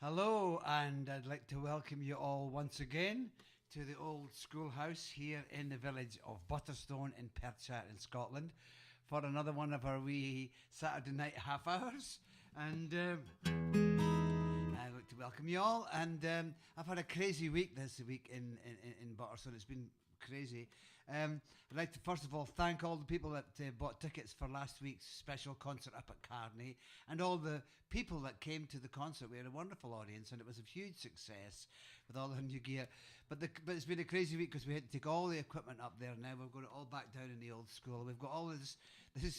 Hello, and I'd like to welcome you all once again to the old schoolhouse here in the village of Butterstone in Perthshire in Scotland for another one of our wee Saturday night half hours. And I'd like to welcome you all. And I've had a crazy week this week in Butterstone. It's been crazy. I'd like to first of all thank all the people that bought tickets for last week's special concert up at Carney, and all the people that came to the concert. We had a wonderful audience and it was a huge success with all the new gear. But it's been a crazy week because we had to take all the equipment up there. Now we've got it all back down in the old school. We've got all this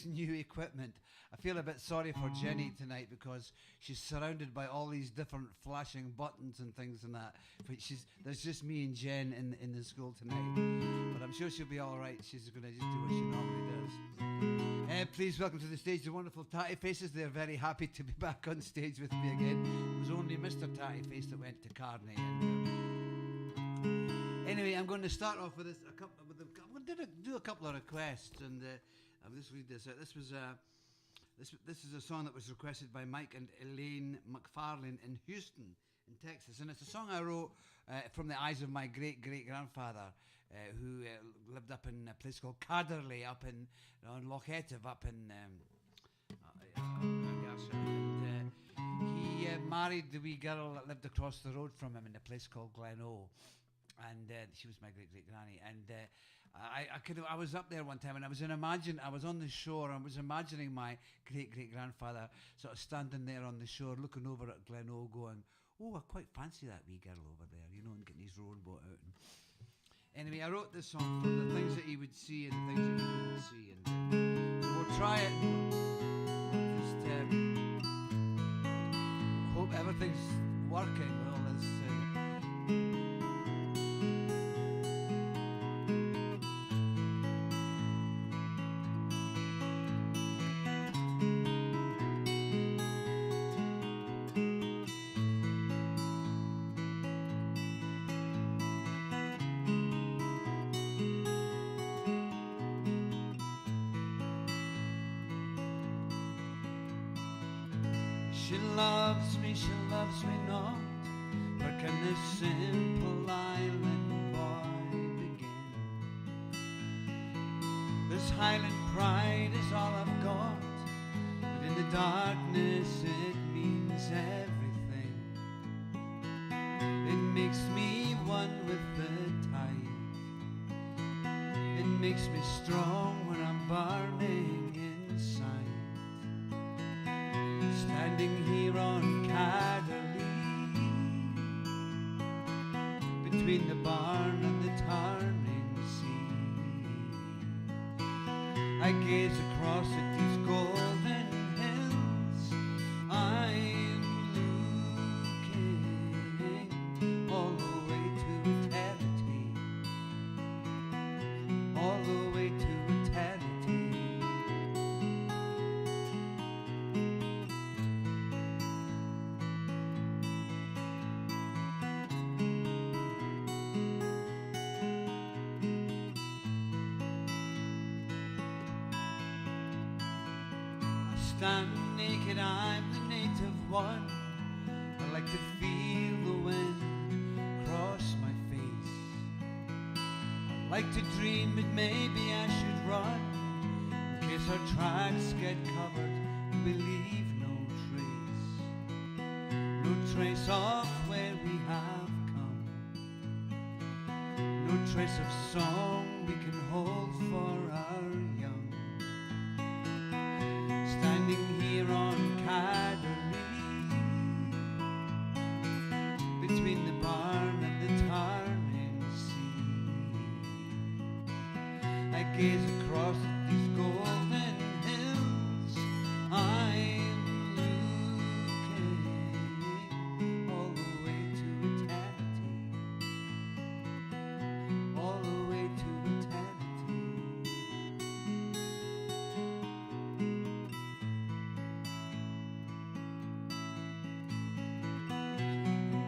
new equipment. I feel a bit sorry for Jenny tonight because she's surrounded by all these different flashing buttons and things and that. But there's just me and Jen in the school tonight. But I'm sure she'll be all right. She's going to just do what she normally does. Please welcome to the stage the wonderful Tatty Faces. They're very happy to be back on stage with me again. It was only Mr. Tatty Face that went to Carney. Anyway, I'm going to start off with this. I'm going to do a couple of requests, and I'll just read this out. This is a song that was requested by Mike and Elaine McFarlane in Houston, in Texas, and it's a song I wrote from the eyes of my great-great-grandfather, who lived up in a place called Caderley, up in Loch Etive, up in and he married the wee girl that lived across the road from him in a place called Gleno. And she was my great-great-granny, and I was up there one time, and I was on the shore, and I was imagining my great-great-grandfather sort of standing there on the shore, looking over at Gleno, going, "Oh, I quite fancy that wee girl over there," and getting his rowing boat out. And anyway, I wrote this song for the things that he would see and the things that he wouldn't see, and so we'll try it. We'll just hope everything's working with all this. She loves me not. Where can this simple island boy begin? This Highland pride is all I've got, but in the darkness it means everything. It makes me one with the tide. It makes me strong when I'm burning inside. Standing here on Caderley, between the barn and the turning sea, I gaze across at these golden hills. I'm looking all the way to eternity, all the way to eternity. Stand naked, I'm the native one. I like to feel the wind cross my face. I like to dream that maybe I should run, in case our tracks get covered and we leave no trace. No trace of where we have come, no trace of song we can hold for our young. Standing here on Caderley, between the barn and the turning sea, I gaze across at these golden hills. I'm looking all the way to eternity, all the way to eternity.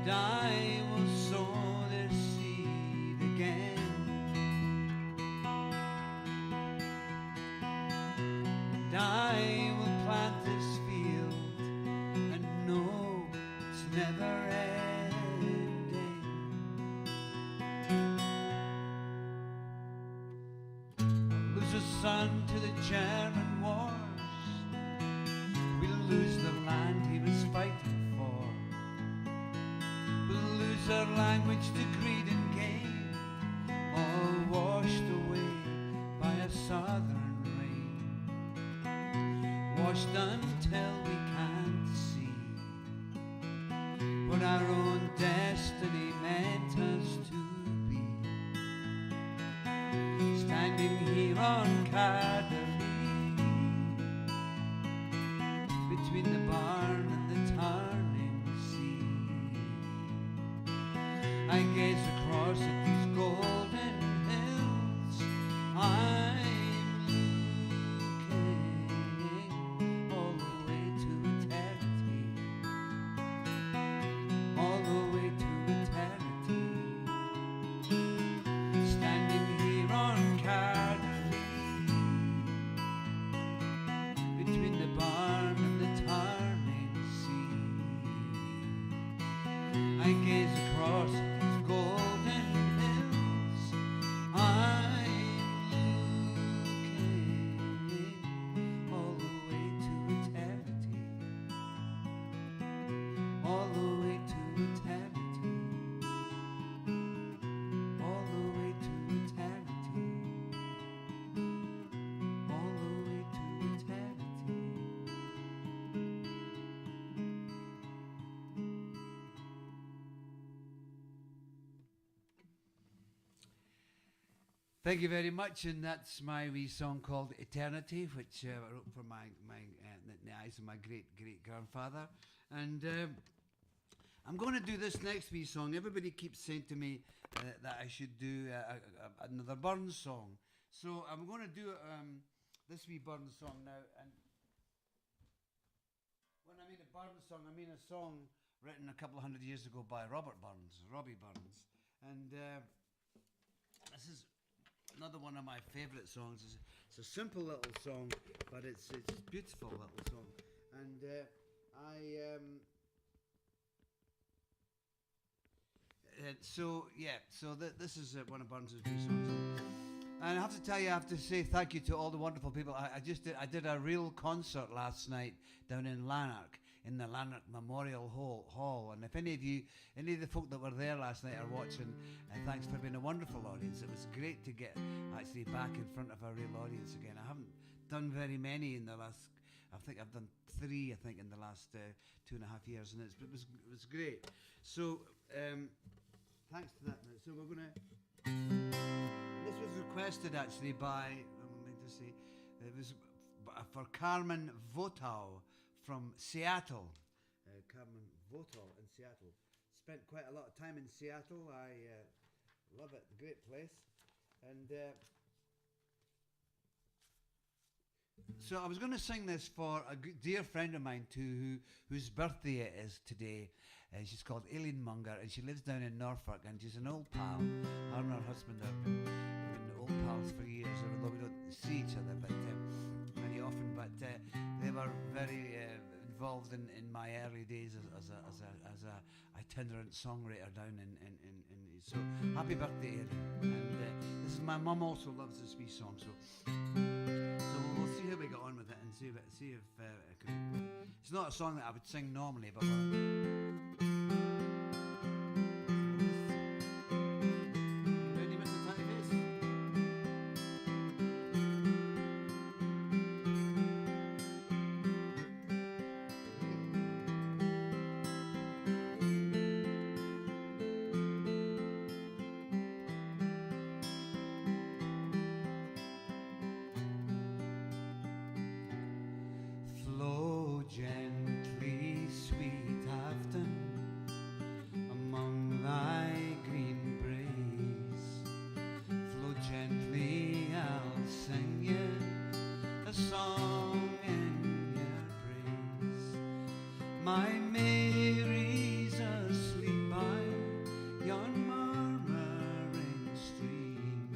And I will sow their seed again, and I will plant this field and know it's never son to the German wars. We'll lose the land he was fighting for. We'll lose our language to greed and gain, all washed away by a southern rain, washed until we can't see what our own destiny meant us to be. Standing here on Cardiff, between the barn and the turning sea, I gaze across at these golden hills. I'm looking all the way to eternity, all the way to eternity. Standing here on Cardiff, between the barn and the turning sea, I gaze across at these golden hills. I'm looking all the way to eternity, all the way to eternity, all the way to eternity, all the way to eternity. Thank you very much, and that's my wee song called Eternity, which I wrote for my the eyes of my great grandfather. And I'm going to do this next wee song. Everybody keeps saying to me that I should do another Burns song, so I'm going to do this wee Burns song now. And when I mean a Burns song, I mean a song written a couple of hundred years ago by Robbie Burns, and this is another one of my favourite songs. It's a simple little song, but it's a beautiful little song. And this is one of Burns' new songs. And I have to tell you, I have to say thank you to all the wonderful people. I did a real concert last night down in Lanark, in the Lanark Memorial Hall. And if any of the folk that were there last night are watching, thanks for being a wonderful audience. It was great to get actually back in front of a real audience again. I haven't done very many in the last, I think I've done 3, in the last 2.5 years, and it was great. So thanks to that. So we're going to, this was requested actually by, let me just say, it was for Carmen Votal from Seattle. Carmen Votal in Seattle. Spent quite a lot of time in Seattle. I love it, great place. And so I was going to sing this for a dear friend of mine too, whose birthday it is today. She's called Aileen Munger, and she lives down in Norfolk, and she's an old pal. Her and her husband have been old pals for years, although we don't see each other very often. But they were very involved in my early days as a itinerant songwriter down in so happy birthday, Aileen. And this is my mum also loves this wee song, so we'll see how we get on with it and see if it's not a song that I would sing normally, but ready, Mr. Tiny-Face? Flow gently, sweet Afton, among thy green braes. Flow gently, I'll sing you a song in your praise. My Mary's asleep by yon murmuring stream.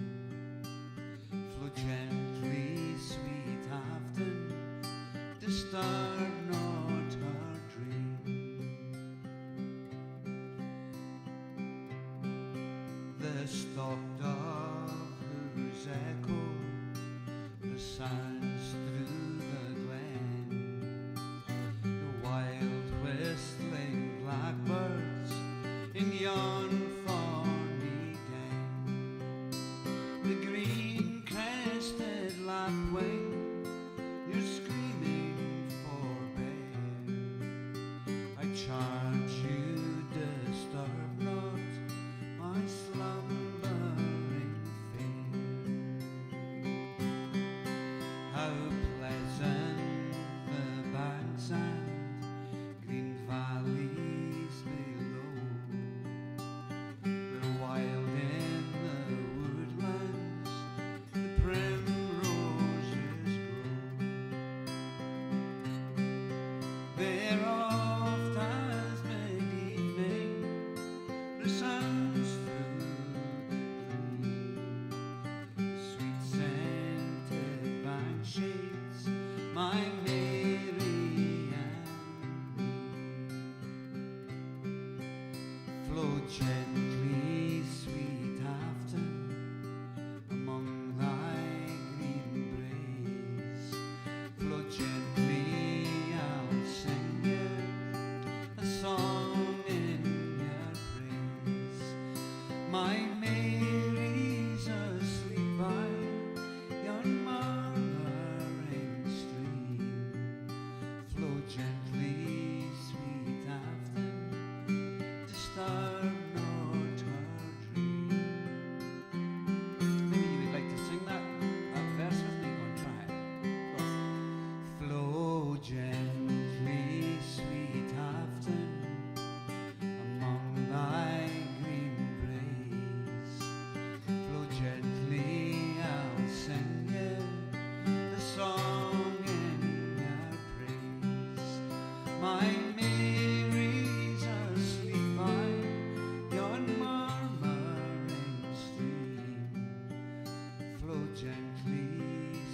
Flow gently, sweet Afton, disturb not her dream. The stock dove whose echo the sounds through the glen, the wild whistling blackbirds in yon thorny den, the green crested lapwing, you're screaming for bear. I charge you, disturb not my slumbering fair. How pleasant the banks and green valleys below, they're wild in the woodlands, the primroses grow. They're oft as mid-evening resounds through the green, sweet scented bank shades, my Mary and me. Flow gently, sweet Afton, among thy green braes. Flow gently, I'll sing you a song in your praise. My Mary's asleep by yon murmuring stream. Flow gently, sweet Afton, disturb not her dream. Maybe you would like to sing that verse with me. Go and try it. Go. Flow gently, sweet Afton, among thy green braes. Flow gently, I'll sing you a song in your praise. My Mary's asleep by yon murmuring stream. Flow gently,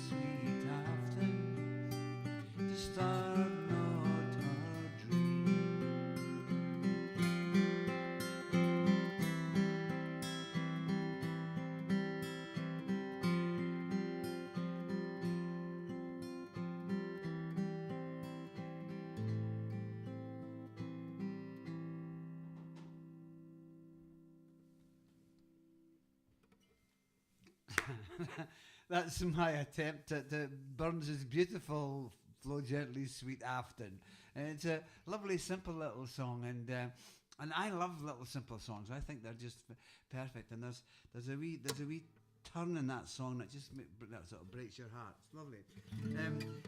sweet Afton, disturb not her dream. That's my attempt at Burns's beautiful Flow Gently, Sweet Afton. And it's a lovely, simple little song, and I love little simple songs. I think they're just perfect. And there's a wee turn in that song that just that sort of breaks your heart. It's lovely.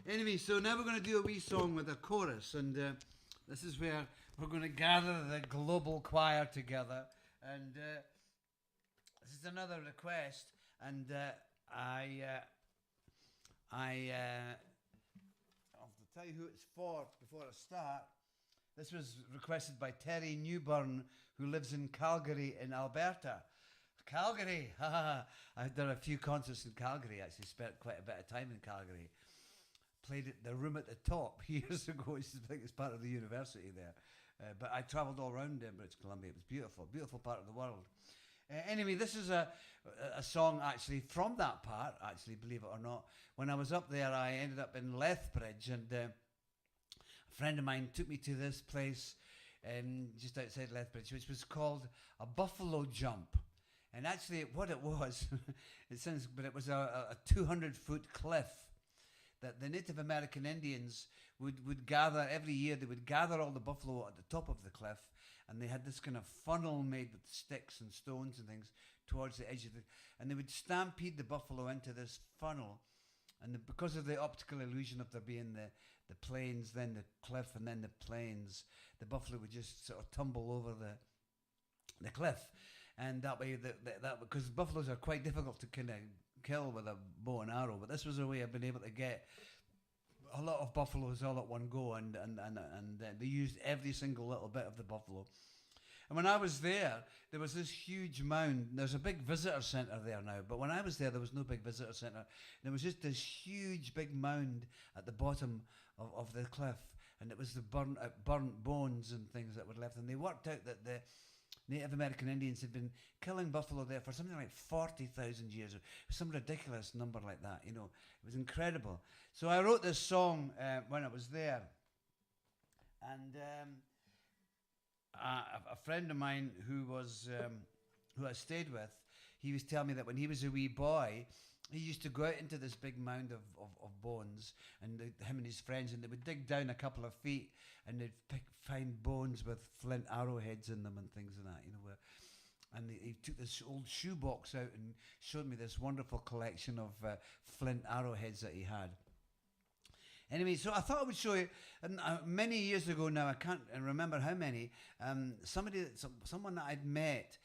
Anyway, so now we're going to do a wee song with a chorus, and this is where we're going to gather the global choir together. And this is another request, and I'll tell you who it's for before I start. This was requested by Terry Newburn, who lives in Calgary in Alberta. Calgary! I've done a few concerts in Calgary, actually spent quite a bit of time in Calgary. Played at the Room at the Top years ago, which I think is part of the university there. But I travelled all around British Columbia. It was beautiful, beautiful part of the world. Anyway, this is a song actually from that part, actually, believe it or not. When I was up there, I ended up in Lethbridge, and a friend of mine took me to this place just outside Lethbridge, which was called a Buffalo Jump. And actually, what it was, it was a 200-foot cliff that the Native American Indians would gather every year. They would gather all the buffalo at the top of the cliff, and they had this kind of funnel made with sticks and stones and things towards the edge of it, and they would stampede the buffalo into this funnel, and because of the optical illusion of there being the plains, then the cliff, and then the plains, the buffalo would just sort of tumble over the cliff, and that way, that because buffaloes are quite difficult to kind of kill with a bow and arrow, but this was a way I've been able to get a lot of buffaloes all at one go, and they used every single little bit of the buffalo. And when I was there was this huge mound. There's a big visitor centre there now, but when I was there was no big visitor centre. There was just this huge big mound at the bottom of the cliff, and it was the burnt bones and things that were left. And they worked out that Native American Indians had been killing buffalo there for something like 40,000 years, some ridiculous number like that. You know, it was incredible. So I wrote this song when I was there, and a friend of mine who I stayed with, he was telling me that when he was a wee boy, he used to go out into this big mound of bones, and him and his friends, and they would dig down a couple of feet, and they'd find bones with flint arrowheads in them and things like that, you know. And he took this old shoebox out and showed me this wonderful collection of flint arrowheads that he had. Anyway, so I thought I would show you, and many years ago now, I can't remember how many, someone that I'd met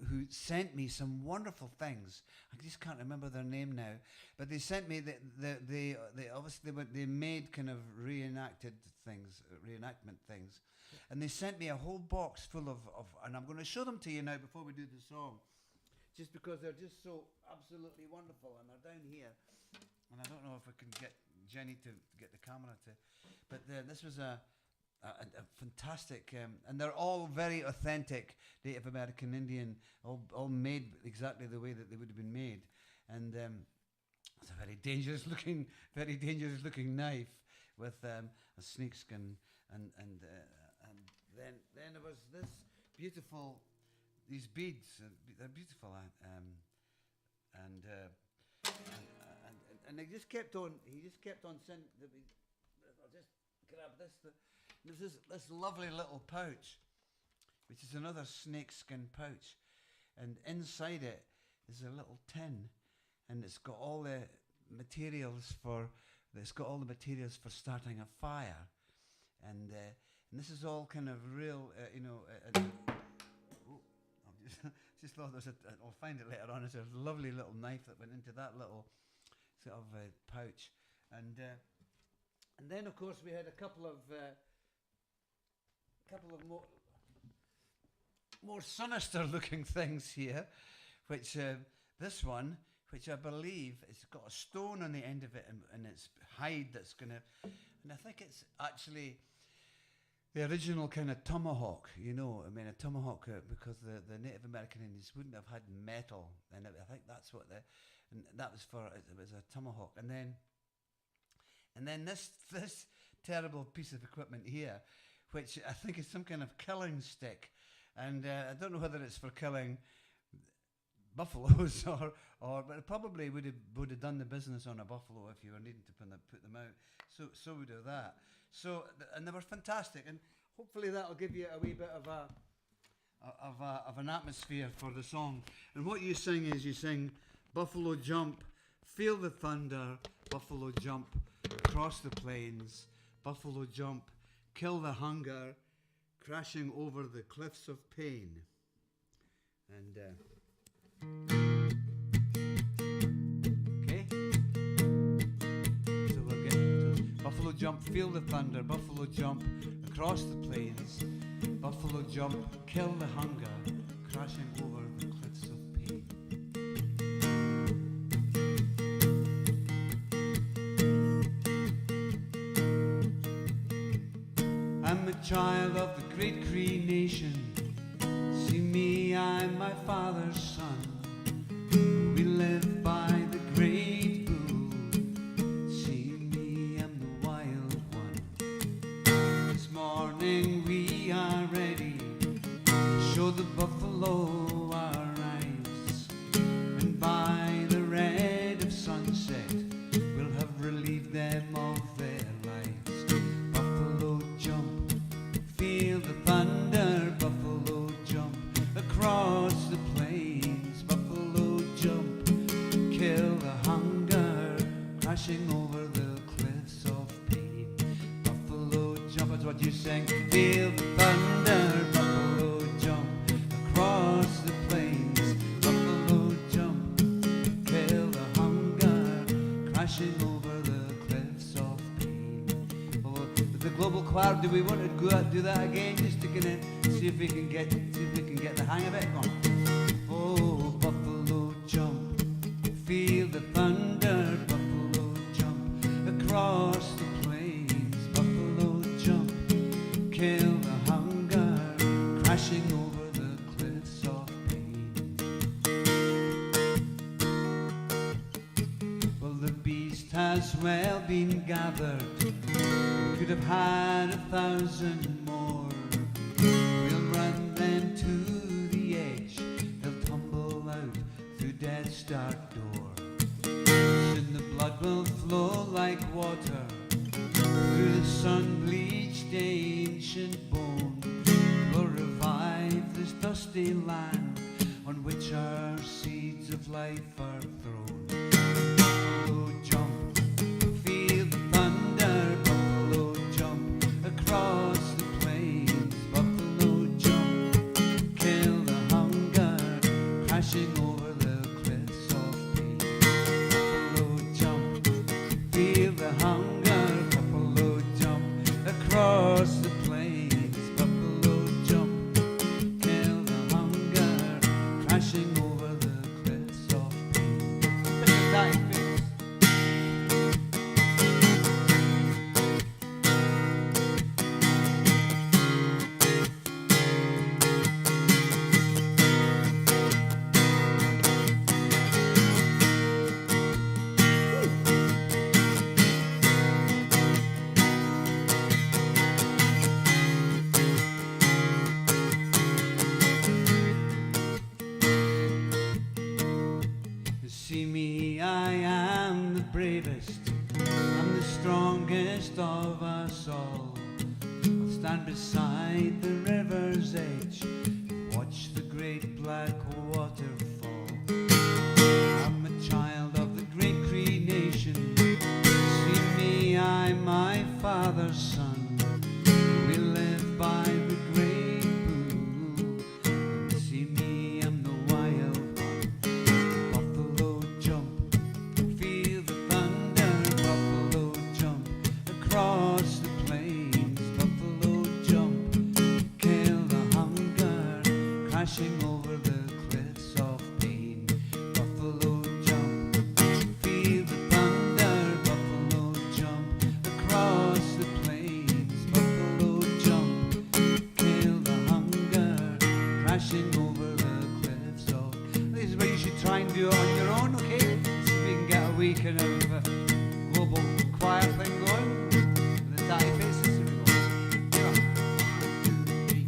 who sent me some wonderful things. I just can't remember their name now, but they sent me they obviously they made kind of reenactment things, and they sent me a whole box full of and I'm going to show them to you now before we do the song, just because they're just so absolutely wonderful, and they're down here, and I don't know if I can get Jenny to get the camera to, but this was a fantastic, and they're all very authentic Native American Indian, all made exactly the way that they would have been made, and it's a very dangerous looking knife with a snakeskin, and then there was these beads, they're beautiful, and he just kept on sending. I'll just grab this. There's this lovely little pouch, which is another snakeskin pouch, and inside it is a little tin, and it's got all the materials for starting a fire, and this is all kind of real, just thought I'll find it later on. It's a lovely little knife that went into that little sort of pouch, and then of course we had a couple of more sinister looking things here, which this one, which I believe it's got a stone on the end of it, and its hide that's gonna, and I think it's actually the original kind of tomahawk, you know. I mean, a tomahawk, because the Native American Indians wouldn't have had metal, and I think that's what and that was for, it was a tomahawk, and then this terrible piece of equipment here, which I think is some kind of killing stick, and I don't know whether it's for killing buffaloes but it probably would have done the business on a buffalo if you were needing to put them out. So we do that. So and they were fantastic, and hopefully that'll give you a wee bit of an atmosphere for the song. And what you sing is you sing buffalo jump, feel the thunder, buffalo jump across the plains, buffalo jump, kill the hunger, crashing over the cliffs of pain. And okay, so we'll get buffalo jump, feel the thunder, buffalo jump across the plains, buffalo jump, kill the hunger, crashing over the cliffs of pain. I'm a child of the great Cree nation. See me, I'm my father's son. We live by the great bull. See me, I'm the wild one. This morning we are ready to show the buffalo our eyes, and by the red of sunset we'll have relieved them of their lives. Buffalo jump, feel the thunder, buffalo jump across the plains, buffalo jump, kill the hunger, crashing over the cliffs of pain. Buffalo jump is what you sing, feel the thunder, buffalo jump across the plains, buffalo jump, kill the hunger, crashing over the cliffs of pain. With the global choir, do we want to go out and do that again, just to kind of see if we can get the hang of it? Come on. Oh, buffalo jump, feel the thunder, buffalo jump across the plains, buffalo jump, kill the hunger, crashing over the cliffs has well been gathered. We could have had 1,000 more. We'll run them to the edge. They'll tumble out through death's dark door. Soon the blood will flow like water through the sun-bleached ancient bone. We'll revive this dusty land on which our seeds of life are thrown. Buffalo jump, feel the thunder. Buffalo jump across the plains. Buffalo jump, kill the hunger, crashing over the cliffs of pain. Buffalo jump, feel the hunger. Buffalo jump across the plains. Buffalo jump, kill the hunger, crashing over the cliffs of pain. Look at that face. See me, I am the bravest, I'm the strongest of us all. I'll stand beside the river's edge and watch the great black waterfall. I'm a child of the great Cree nation. See me, I'm my father's son. We live by the great blue. See me, I'm the wild one. Buffalo jump, feel the thunder. Buffalo jump across the plains. Buffalo jump, kill the hunger, crashing over the cliffs of pain. Buffalo jump, feel the thunder. Buffalo jump across the plains. Buffalo jump, kill the hunger, crashing over the cliffs of. This is what you should try and do it on your own, okay? See if we can get a wee kind of global choir thing going. With the tatty faces, here we go. Yeah. 1, 2, 3.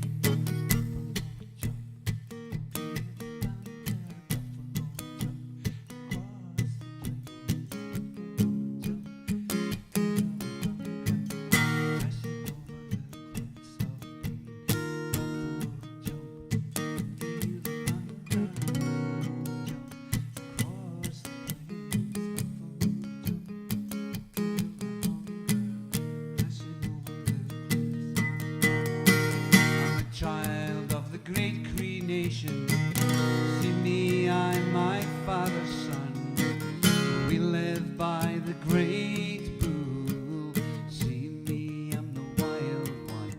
I'm a child of the great Cree nation. See me, I'm my father's son. We live by the great bull. See me, I'm the wild one.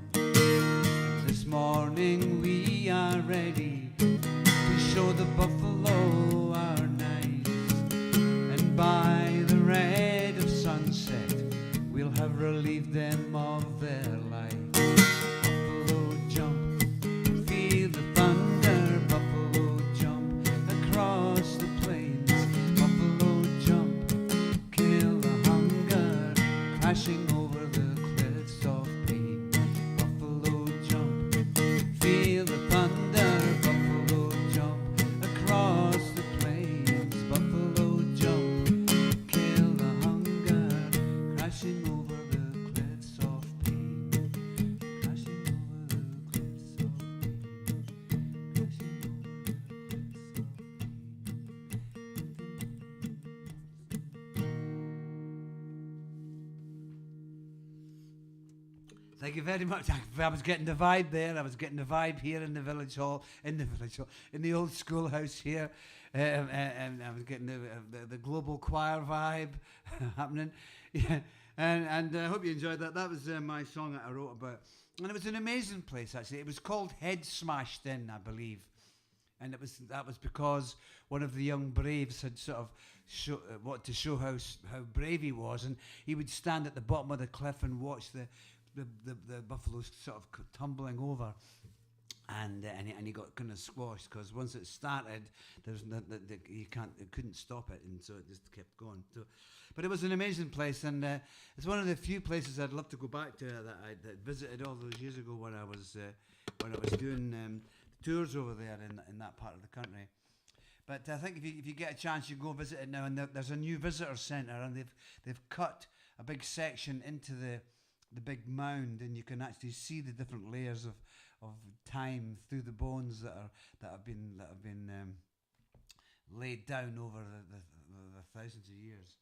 This morning we are ready to show the buffalo our nice. And by the red of sunset, we'll have relieved them of their life. Buffalo jump, feel the thunder. Buffalo jump across the plains. Buffalo jump, kill the hunger, crashing over the cliffs of pain. Buffalo jump, feel the thunder. Buffalo jump across the plains. Buffalo jump, kill the hunger, crashing over the cliffs of pain. Crashing over the cliffs of pain. Crashing over the cliffs of pain. Thank you very much. I was getting the vibe there. I was getting the vibe here in the village hall, in the old schoolhouse here, and I was getting the global choir vibe happening. Yeah, and I hope you enjoyed that. That was my song that I wrote about, and it was an amazing place actually. It was called Head Smashed In, I believe, and that was because one of the young braves had sort of wanted to show how brave he was, and he would stand at the bottom of the cliff and watch the buffaloes sort of tumbling over. and he got kind of squashed because once it started, it couldn't stop it, and so it just kept going. So, but it was an amazing place, and it's one of the few places I'd love to go back to that I visited all those years ago when I was doing tours over there in that part of the country. But I think if you get a chance, you go visit it now, and there's a new visitor centre, and they've cut a big section into the big mound, and you can actually see the different layers of time through the bones that have been laid down over the thousands of years.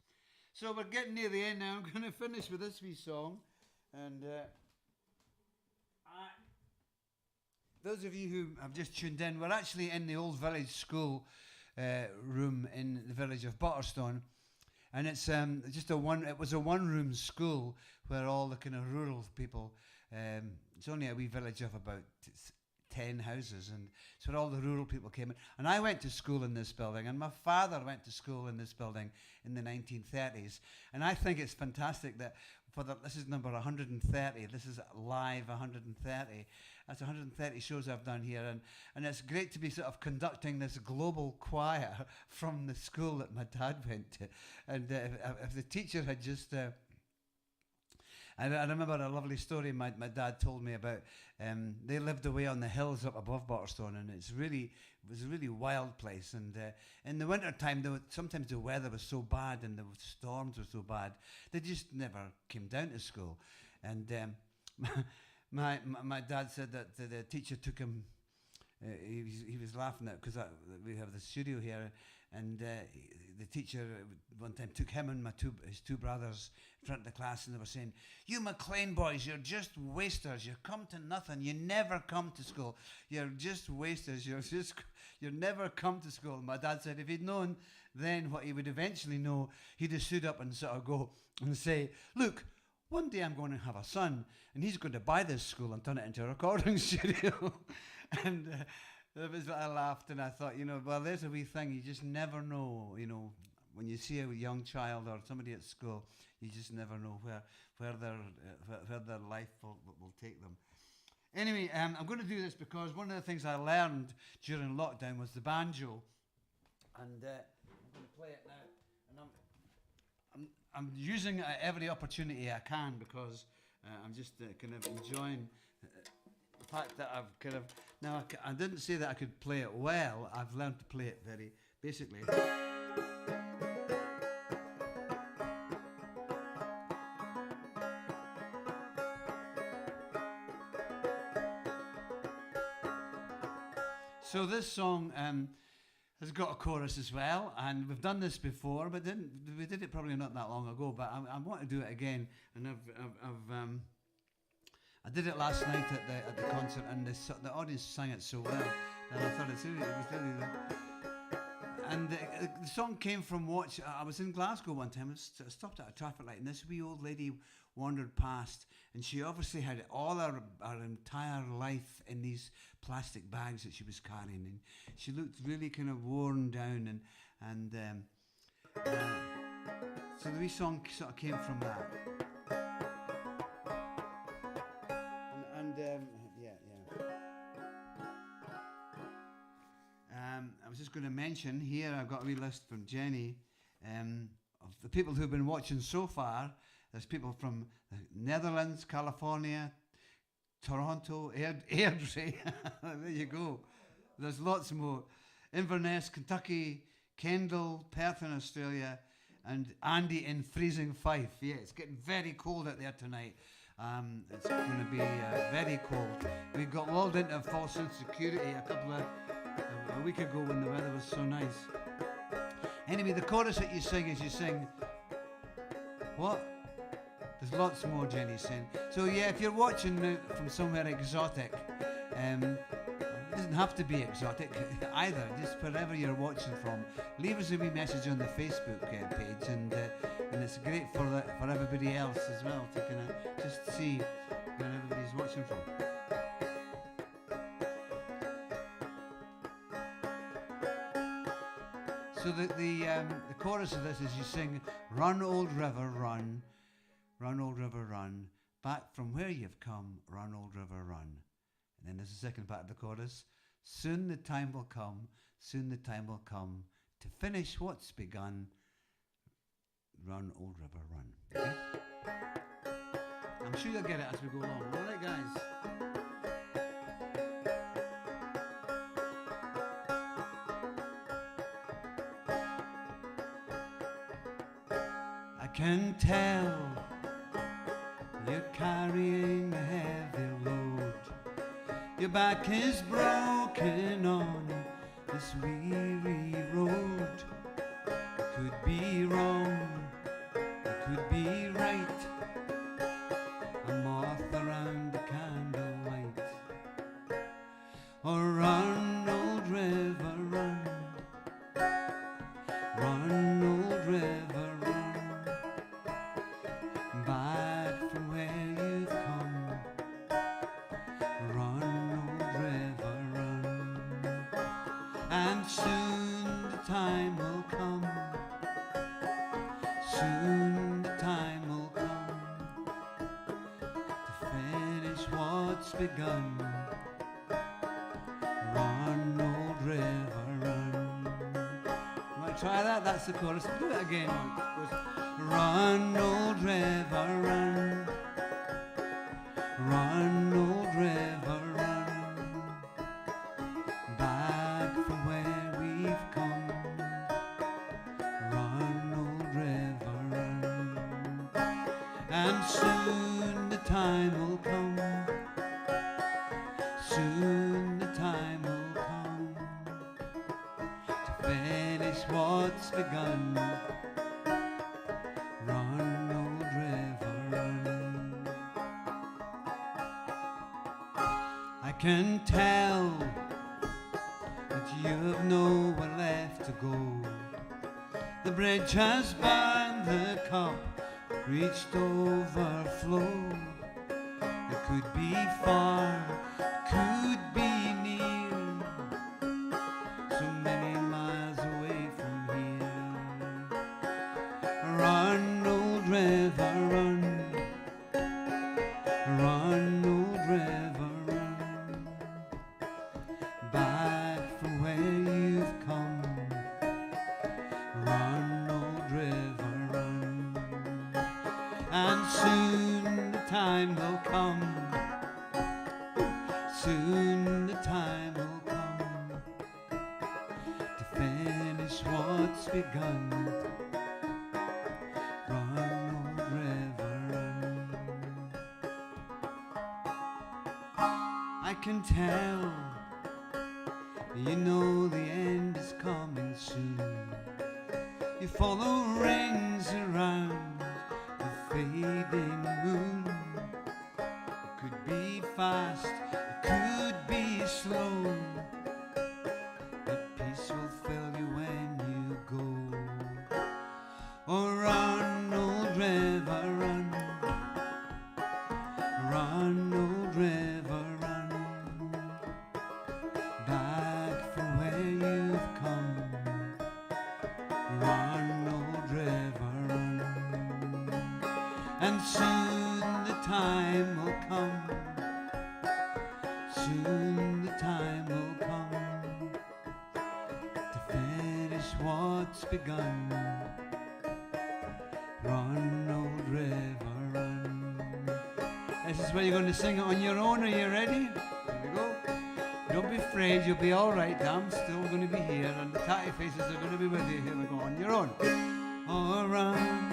So we're getting near the end now. I'm going to finish with this wee song, and those of you who have just tuned in, we're actually in the old village school room in the village of Butterstone, and it's it was a one-room school where all the kind of rural people. It's only a wee village of about 10 houses, and so all the rural people came in. And I went to school in this building, and my father went to school in this building in the 1930s. And I think it's fantastic that this is number 130. This is live 130. That's 130 shows I've done here, and it's great to be sort of conducting this global choir from the school that my dad went to. And if the teacher had just I remember a lovely story my dad told me about. They lived away on the hills up above Butterstone, and it was a really wild place. And in the winter time, sometimes the weather was so bad and the storms were so bad, they just never came down to school. And my dad said that the teacher took him. He was laughing at because we have the studio here, and the teacher one time took him and his two brothers in front of the class, and they were saying, "You MacLean boys, you're just wasters. You come to nothing. You never come to school. You're just wasters. You never come to school." And my dad said if he'd known then what he would eventually know, he'd have stood up and sort of go and say, "Look, one day I'm going to have a son, and he's going to buy this school and turn it into a recording studio." And that was what I laughed, and I thought, well, there's a wee thing. You just never know, when you see a young child or somebody at school, you just never know where their life will take them. Anyway, I'm going to do this because one of the things I learned during lockdown was the banjo, and I'm going to play it now. And I'm using it at every opportunity I can because I'm just kind of enjoying the fact that I've kind of now I didn't say that I could play it well. I've learned to play it very basically. So this song has got a chorus as well, and we've done this before, but we did it probably not that long ago. But I want to do it again, and I did it last night at the concert, and the audience sang it so well, and I thought it was really. And the song came from I was in Glasgow one time. I stopped at a traffic light, and this wee old lady wandered past, and she obviously had all her entire life in these plastic bags that she was carrying, and she looked really kind of worn down, and so the wee song sort of came from that. I was just going to mention here, I've got a wee list from Jenny of the people who've been watching so far. There's people from the Netherlands, California, Toronto, Airdrie. There you go. There's lots more. Inverness, Kentucky, Kendal, Perth in Australia, and Andy in freezing Fife. Yeah, it's getting very cold out there tonight. It's going to be very cold. We got lulled into a false insecurity a week ago when the weather was so nice. Anyway, the chorus that you sing what? There's lots more, Jenny's saying. So yeah, if you're watching from somewhere exotic, it doesn't have to be exotic either, just wherever you're watching from, leave us a wee message on the Facebook page, and it's great for everybody else as well to kind of just see where everybody's watching from. So the chorus of this is you sing, "Run, old river, run, run, old river, run, back from where you've come, run, old river, run." And then there's the second part of the chorus. Soon the time will come, soon the time will come to finish what's begun. Run, old river, run. Okay? I'm sure you'll get it as we go along. All right, guys? I can tell you're carrying a heavy load. Your back is broken on this weary road. It could be wrong, it could be right. A moth around the candlelight. Oh, run, old river, run. Run, old river, run. Back from where you've come. Run, old river, run. And soon the time will come. Soon the time will come to finish what's begun. Run, old river, run. You want to try that? That's the chorus. Do it again. It goes, run, old river, run. Run, old river, run. Back from where we've come. Run, old river, run. And soon the time will come. Soon the time will come to finish what's begun. Run, old river, run. I can tell that you've nowhere left to go. The bridge has burned, the cup reached overflow. It could be far, could be near, so many miles away from here. Run, old river, run. Run, old river, run. Back from where you've come. Run, old river, run. And soon the time will come. Soon the time will come to finish what's begun. Run, old river, run. I can tell you know the end is coming soon. You follow rings around the fading moon. It could be fast, it could be slow, but peace will fill you when you go. Oh, run, old river, run. Run, old river, run. Back from where you've come. Run, old river, run. And soon the time will come. Soon the time will come to finish what's begun. Run, old river, run. This is where you're going to sing it on your own. Are you ready? Here we go. Don't be afraid, you'll be all right. I'm still going to be here, and the tatty faces are going to be with you. Here we go, on your own. Oh, run.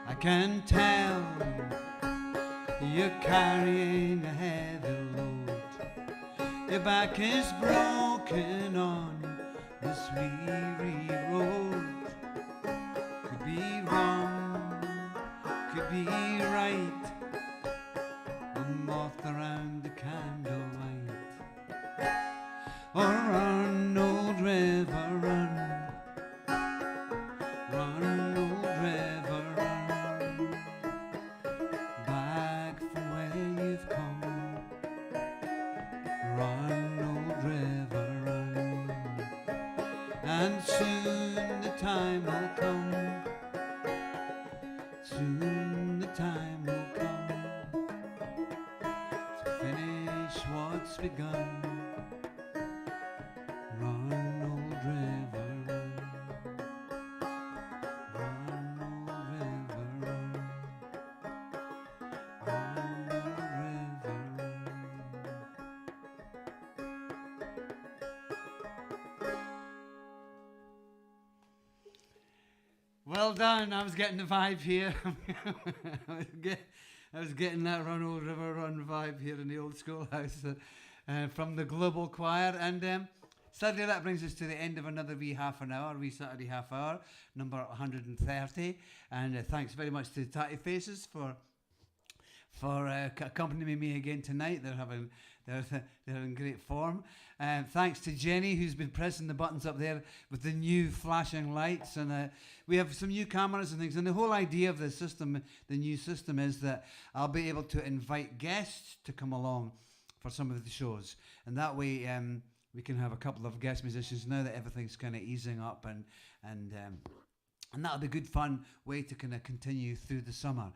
I can tell you're carrying a heavy load. Your back is broken on this weary road. Could be wrong, could be right. Run, old river, run, back from where you've come. Run, old river, run, and soon the time will come. Soon the time will come to finish what's begun. Run, old river, run. Run, old river, run. Run, old river, run. Well done. I was getting the vibe here. I was getting that Run, Old River, Run vibe here in the old schoolhouse from the Global Choir. And sadly, that brings us to the end of another wee half an hour, wee Saturday half hour, number 130. And thanks very much to Tatty Faces for accompanying me again tonight. They're in great form. Thanks to Jenny, who's been pressing the buttons up there with the new flashing lights, and we have some new cameras and things. And the whole idea of the system, the new system, is that I'll be able to invite guests to come along for some of the shows, and that way we can have a couple of guest musicians now that everything's kind of easing up, and that'll be a good fun way to kind of continue through the summer.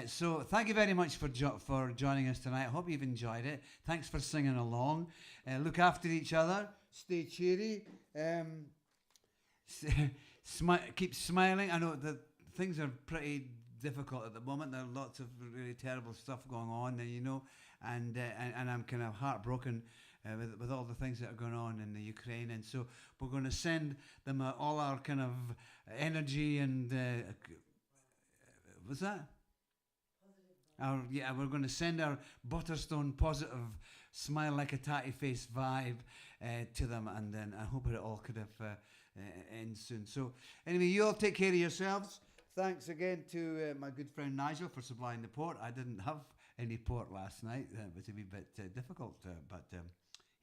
So thank you very much for joining us tonight. I hope you've enjoyed it. Thanks for singing along. Look after each other. Stay cheery. Keep smiling. I know that things are pretty difficult at the moment. There are lots of really terrible stuff going on, and I'm kind of heartbroken with all the things that are going on in the Ukraine. And so we're going to send them all our kind of energy and what's that? We're going to send our Butterstone positive smile like a tatty face vibe to them, and then I hope it all could have end soon. So anyway, you all take care of yourselves. Thanks again to my good friend Nigel for supplying the port. I didn't have any port last night. It was a wee bit difficult, but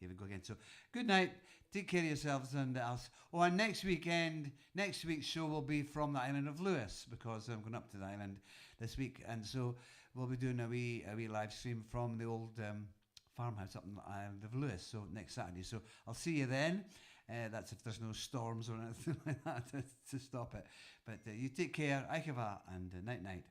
here we go again. So good night. Take care of yourselves, and and next week's show will be from the island of Lewis, because I'm going up to the island this week, and so we'll be doing a wee live stream from the old farmhouse up on the island of Lewis. So next Saturday. So I'll see you then. That's if there's no storms or anything like that to stop it. But you take care. Aikava, and night night.